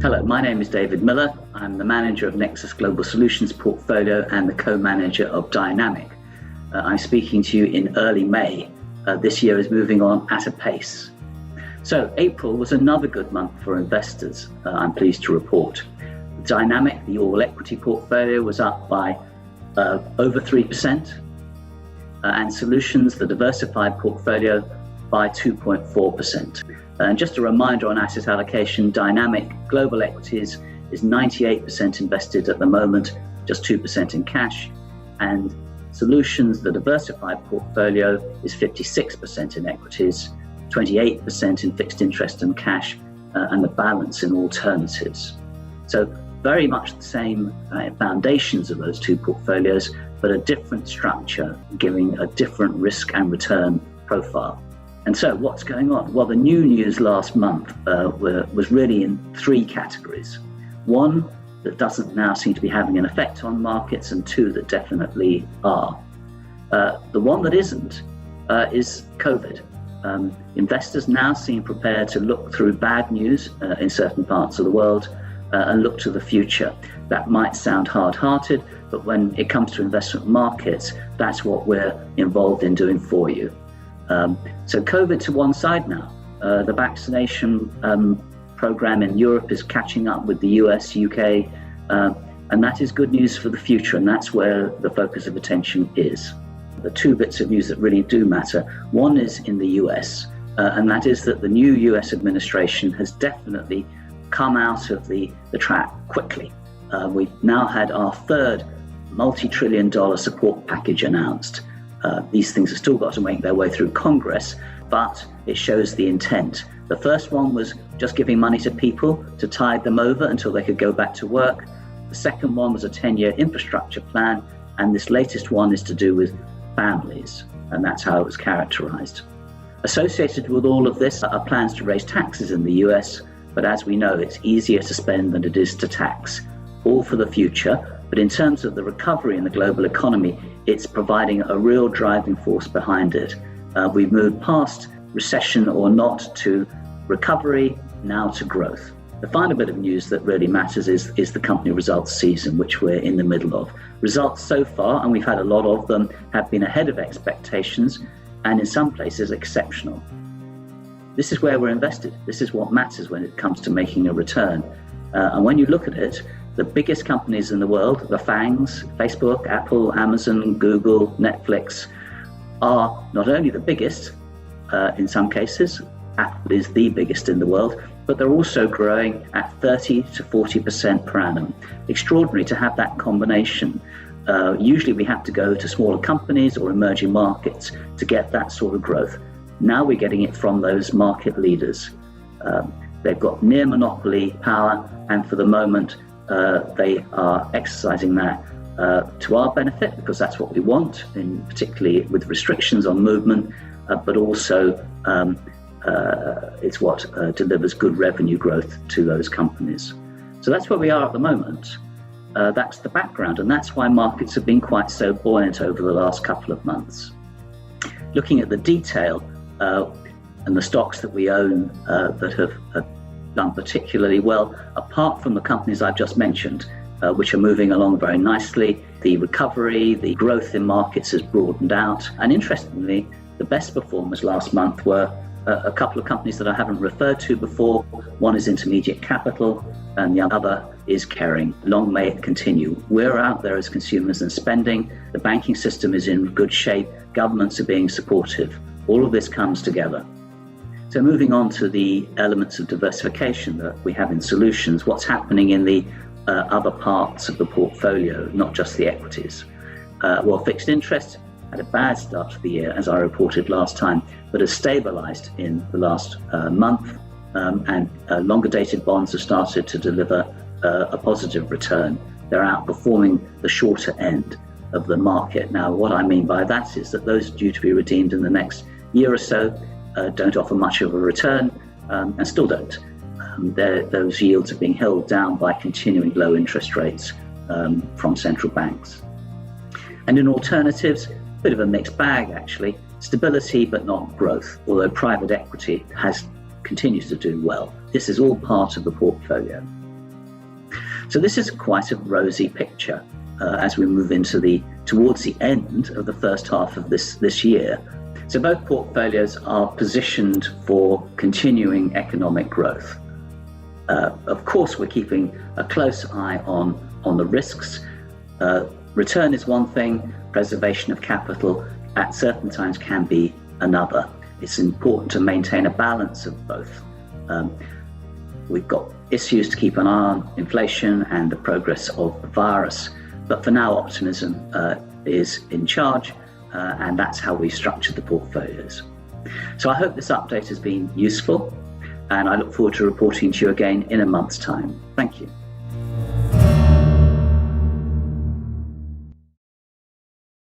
Hello, my name is David Miller. I'm the manager of Nexus Global Solutions portfolio and the co-manager of Dynamic. I'm speaking to you in early May. This year is moving on at a pace. So April was another good month for investors, I'm pleased to report. Dynamic, the all equity portfolio, was up by over 3%, and Solutions, the diversified portfolio, by 2.4%. And just a reminder on asset allocation, Dynamic Global Equities is 98% invested at the moment, just 2% in cash, and Solutions, the diversified portfolio, is 56% in equities, 28% in fixed interest and cash, and the balance in alternatives. So very much the same foundations of those two portfolios, but a different structure, giving a different risk and return profile. And so what's going on? Well, the new news last month was really in three categories. One, that doesn't now seem to be having an effect on markets, and two, that definitely are. The one that isn't is COVID. Investors now seem prepared to look through bad news in certain parts of the world and look to the future. That might sound hard-hearted, but when it comes to investment markets, that's what we're involved in doing for you. So COVID to one side now. The vaccination program in Europe is catching up with the US, UK, and that is good news for the future, and that's where the focus of attention is. The two bits of news that really do matter, one is in the US, and that is that the new US administration has definitely come out of the trap quickly. We've now had our third multi-trillion-dollar support package announced. These things have still got to make their way through Congress, but it shows the intent. The first one was just giving money to people to tide them over until they could go back to work. The second one was a 10-year infrastructure plan, and this latest one is to do with families, and that's how it was characterized. Associated with all of this are plans to raise taxes in the US, but as we know, it's easier to spend than it is to tax, all for the future. But in terms of the recovery in the global economy, it's providing a real driving force behind it. We've moved past recession or not to recovery, now to growth. The final bit of news that really matters is the company results season, which we're in the middle of. Results so far, and we've had a lot of them, have been ahead of expectations and in some places exceptional. This is where we're invested. This is what matters when it comes to making a return. And when you look at it, the biggest companies in the world, the FANGs, Facebook, Apple, Amazon, Google, Netflix, are not only the biggest, in some cases, Apple is the biggest in the world, but they're also growing at 30 to 40% per annum. Extraordinary to have that combination. Usually we have to go to smaller companies or emerging markets to get that sort of growth. Now we're getting it from those market leaders. They've got near monopoly power, and for the moment, they are exercising that to our benefit, because that's what we want, particularly with restrictions on movement, but also it's what delivers good revenue growth to those companies. So that's where we are at the moment. That's the background, and that's why markets have been quite so buoyant over the last couple of months. Looking at the detail and the stocks that we own that have done particularly well, apart from the companies I've just mentioned, which are moving along very nicely. The recovery, the growth in markets has broadened out. And interestingly, the best performers last month were a couple of companies that I haven't referred to before. One is Intermediate Capital, and the other is Caring. Long may it continue. We're out there as consumers and spending. The banking system is in good shape. Governments are being supportive. All of this comes together. So moving on to the elements of diversification that we have in Solutions, what's happening in the other parts of the portfolio, not just the equities. Well, fixed interest had a bad start to the year, as I reported last time, but has stabilized in the last month, and longer dated bonds have started to deliver a positive return. They're outperforming the shorter end of the market. Now, what I mean by that is that those due to be redeemed in the next year or so don't offer much of a return, and still don't. Those yields are being held down by continuing low interest rates from central banks. And in alternatives, a bit of a mixed bag actually. Stability but not growth, although private equity continues to do well. This is all part of the portfolio. So this is quite a rosy picture as we move towards the end of the first half of this year. So both portfolios are positioned for continuing economic growth. Of course, we're keeping a close eye on the risks. Return is one thing, preservation of capital at certain times can be another. It's important to maintain a balance of both. We've got issues to keep an eye on, inflation and the progress of the virus. But for now, optimism is in charge, and that's how we structured the portfolios. So I hope this update has been useful, and I look forward to reporting to you again in a month's time. Thank you.